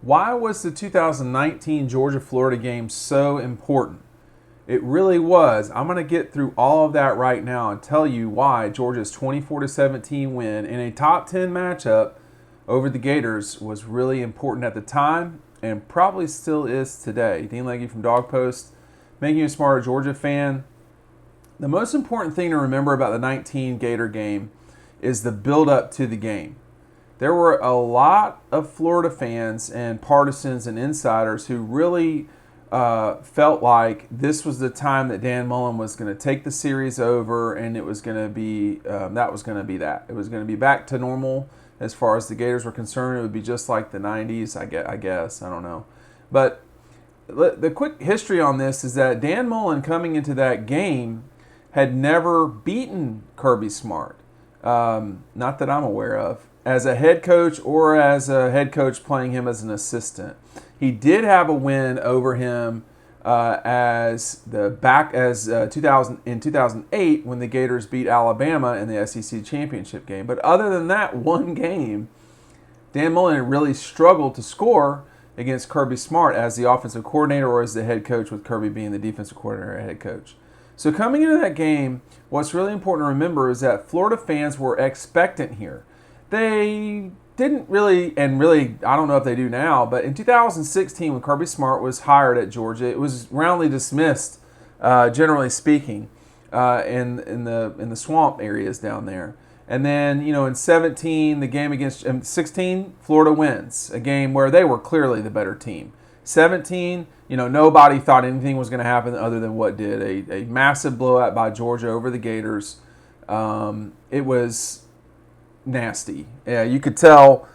Why was the 2019 Georgia-Florida game so important? It really was. I'm going to get through all of that right now and tell you why Georgia's 24-17 win in a top 10 matchup over the Gators was really important at the time and probably still is today. Dean Legge from Dog Post, making you a smarter Georgia fan. The most important thing to remember about the 19 Gator game is the build-up to the game. There were a lot of Florida fans and partisans and insiders who really felt like this was the time that Dan Mullen was going to take the series over, and it was going to be that was going to be that. It was going to be back to normal as far as the Gators were concerned. It would be just like the 90s, I guess. I don't know. But the quick history on this is that Dan Mullen, coming into that game, had never beaten Kirby Smart. Not that I'm aware of, as a head coach or as a head coach playing him as an assistant. He did have a win over him in 2008 when the Gators beat Alabama in the SEC championship game. But other than that one game, Dan Mullen really struggled to score against Kirby Smart as the offensive coordinator or as the head coach, with Kirby being the defensive coordinator and head coach. So coming into that game, what's really important to remember is that Florida fans were expectant here. They didn't really, and really, I don't know if they do now, but in 2016 when Kirby Smart was hired at Georgia, it was roundly dismissed, generally speaking, in the swamp areas down there. And then, in 17, the game against 16, Florida wins, a game where they were clearly the better team. 17, nobody thought anything was going to happen other than what did. A massive blowout by Georgia over the Gators. It was nasty. Yeah, you could tell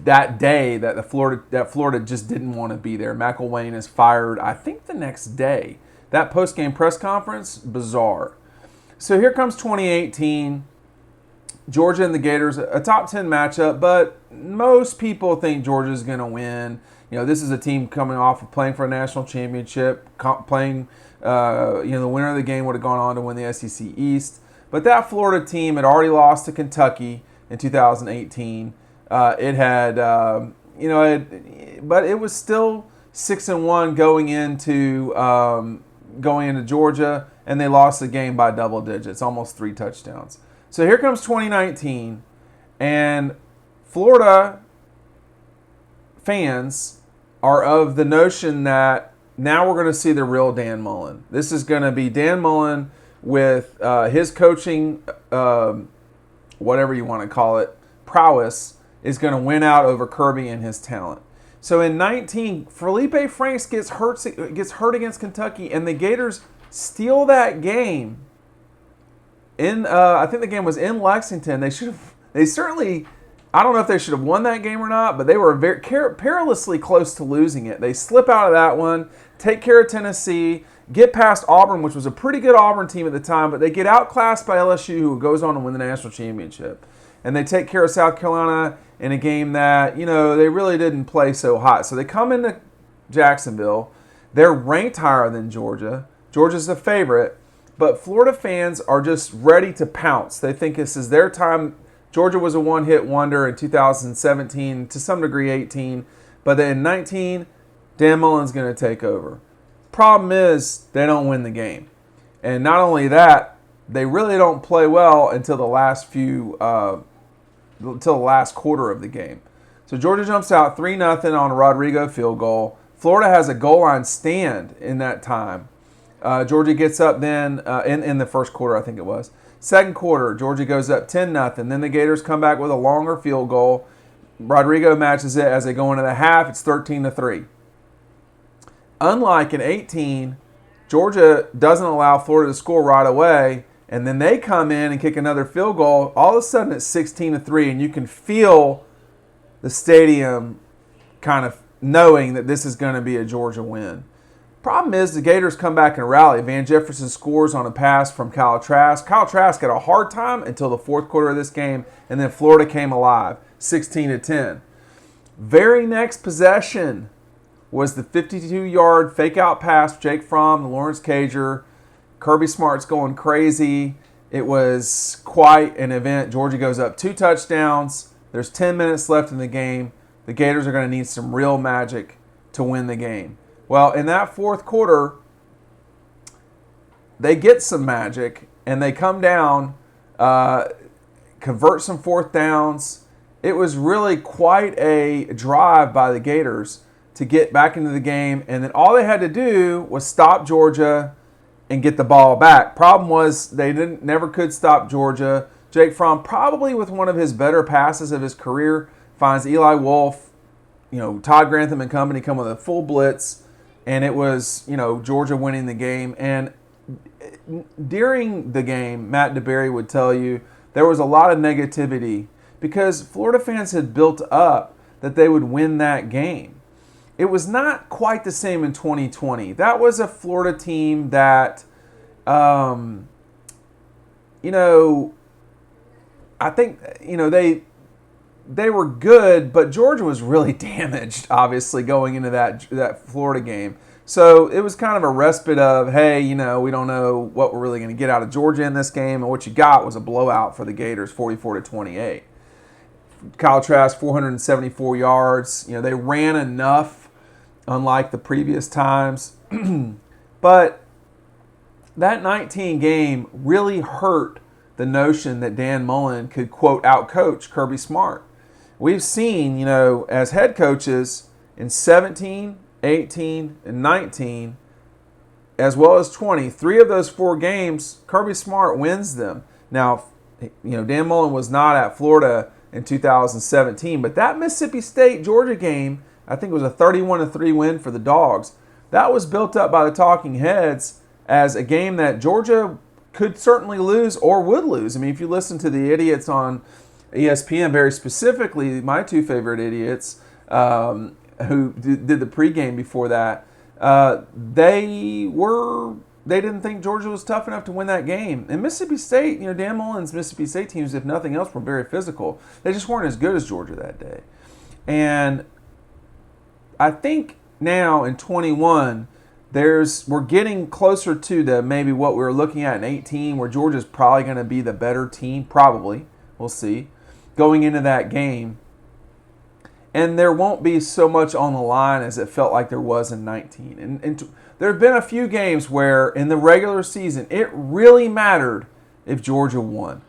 that day that Florida just didn't want to be there. McElwain is fired, I think, the next day. That post-game press conference, bizarre. So here comes 2018. Georgia and the Gators, a top 10 matchup, but most people think Georgia's going to win. This is a team coming off of playing for a national championship, playing, the winner of the game would have gone on to win the SEC East. But that Florida team had already lost to Kentucky in 2018. But it was still 6-1 going into Georgia, and they lost the game by double digits, almost 3 touchdowns. So here comes 2019, and Florida fans are of the notion that now we're going to see the real Dan Mullen. This is going to be Dan Mullen with his coaching, whatever you want to call it, prowess, is going to win out over Kirby and his talent. So in 19, Felipe Franks gets hurt against Kentucky, and the Gators steal that game. I think the game was in Lexington. They certainly, I don't know if they should have won that game or not, but they were very perilously close to losing it. They slip out of that one, take care of Tennessee, get past Auburn, which was a pretty good Auburn team at the time, but they get outclassed by LSU, who goes on to win the national championship. And they take care of South Carolina in a game that, they really didn't play so hot. So they come into Jacksonville. They're ranked higher than Georgia. Georgia's the favorite. But Florida fans are just ready to pounce. They think this is their time. Georgia was a one-hit wonder in 2017, to some degree 18. But then in 19, Dan Mullen's going to take over. Problem is, they don't win the game. And not only that, they really don't play well until the last quarter of the game. So Georgia jumps out 3-0 on a Rodrigo field goal. Florida has a goal line stand in that time. Georgia gets up then in the first quarter, I think it was. Second quarter, Georgia goes up 10-0. Then the Gators come back with a longer field goal. Rodrigo matches it as they go into the half. It's 13-3. Unlike in 18, Georgia doesn't allow Florida to score right away, and then they come in and kick another field goal. All of a sudden, it's 16-3, and you can feel the stadium kind of knowing that this is going to be a Georgia win. Problem is, the Gators come back and rally. Van Jefferson scores on a pass from Kyle Trask. Kyle Trask had a hard time until the fourth quarter of this game, and then Florida came alive, 16-10. Very next possession was the 52-yard fake-out pass, Jake Fromm, the Lawrence Cager. Kirby Smart's going crazy. It was quite an event. Georgia goes up 2 touchdowns. There's 10 minutes left in the game. the Gators are going to need some real magic to win the game. Well, in that fourth quarter, they get some magic, and they come down, convert some fourth downs. It was really quite a drive by the Gators to get back into the game, and then all they had to do was stop Georgia and get the ball back. Problem was they never could stop Georgia. Jake Fromm, probably with one of his better passes of his career, finds Eli Wolf, Todd Grantham and company come with a full blitz, and it was, Georgia winning the game. And during the game, Matt DeBerry would tell you there was a lot of negativity because Florida fans had built up that they would win that game. It was not quite the same in 2020. That was a Florida team that, I think, they were good, but Georgia was really damaged, obviously, going into that Florida game. So it was kind of a respite of, hey, we don't know what we're really going to get out of Georgia in this game, and what you got was a blowout for the Gators, 44-28. Kyle Trask, 474 yards. They ran enough, unlike the previous times. But that 19 game really hurt the notion that Dan Mullen could, quote, outcoach Kirby Smart. We've seen, as head coaches in 17, 18, and 19, as well as 20, 3 of those 4 games, Kirby Smart wins them. Now, Dan Mullen was not at Florida in 2017, but that Mississippi State-Georgia game, I think it was a 31-3 win for the Dogs. That was built up by the talking heads as a game that Georgia could certainly lose or would lose. I mean, if you listen to the idiots on ESPN, very specifically, my 2 favorite idiots who did the pregame before that, they didn't think Georgia was tough enough to win that game. And Mississippi State, Dan Mullen's Mississippi State teams, if nothing else, were very physical. They just weren't as good as Georgia that day. And I think now in 21, we're getting closer to maybe what we were looking at in 18, where Georgia's probably going to be the better team, probably. We'll see. Going into that game. And there won't be so much on the line as it felt like there was in 19. And there have been a few games where in the regular season it really mattered if Georgia won.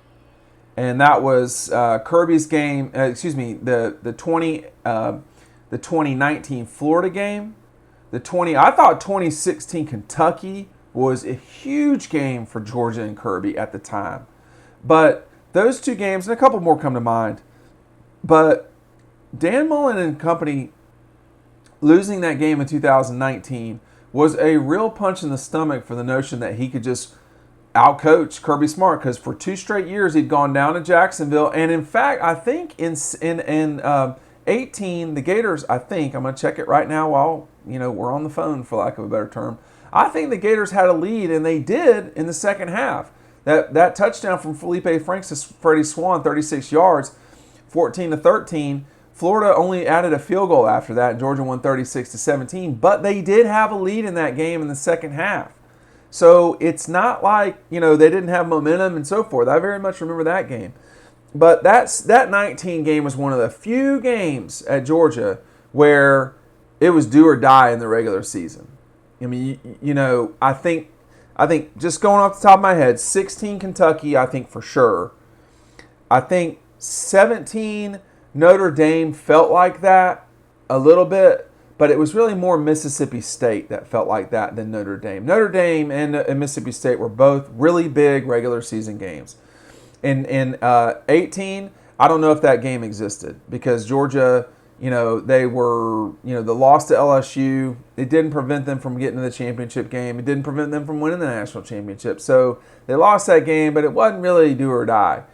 And that was Kirby's game, the 2019 Florida game. I thought 2016 Kentucky was a huge game for Georgia and Kirby at the time. But those 2 games, and a couple more come to mind, but Dan Mullen and company losing that game in 2019 was a real punch in the stomach for the notion that he could just outcoach Kirby Smart, because for 2 straight years he'd gone down to Jacksonville, and in fact, I think in 18, the Gators, I'm going to check it right now while we're on the phone, for lack of a better term. I think the Gators had a lead, and they did in the second half. That touchdown from Felipe Franks to Freddie Swan, 36 yards, 14-13. Florida only added a field goal after that, and Georgia won 36-17. But they did have a lead in that game in the second half. So it's not like, they didn't have momentum and so forth. I very much remember that game. But that 19 game was one of the few games at Georgia where it was do or die in the regular season. I mean, I think just going off the top of my head, 16 Kentucky, I think for sure. I think 17 Notre Dame felt like that a little bit, but it was really more Mississippi State that felt like that than Notre Dame. Notre Dame and Mississippi State were both really big regular season games. In 18, I don't know if that game existed because Georgia, they were, the loss to LSU, it didn't prevent them from getting to the championship game. It didn't prevent them from winning the national championship. So they lost that game, but it wasn't really do or die.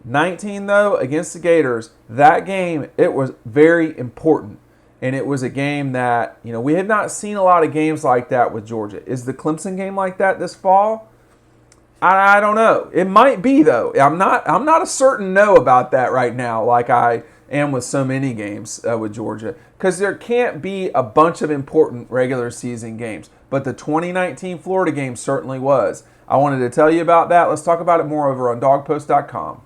19, though, against the Gators, that game, it was very important. And it was a game that, we had not seen a lot of games like that with Georgia. Is the Clemson game like that this fall? I don't know. It might be, though. I'm not a certain no about that right now, like I am with so many games with Georgia, because there can't be a bunch of important regular season games. But the 2019 Florida game certainly was. I wanted to tell you about that. Let's talk about it more over on dogpost.com.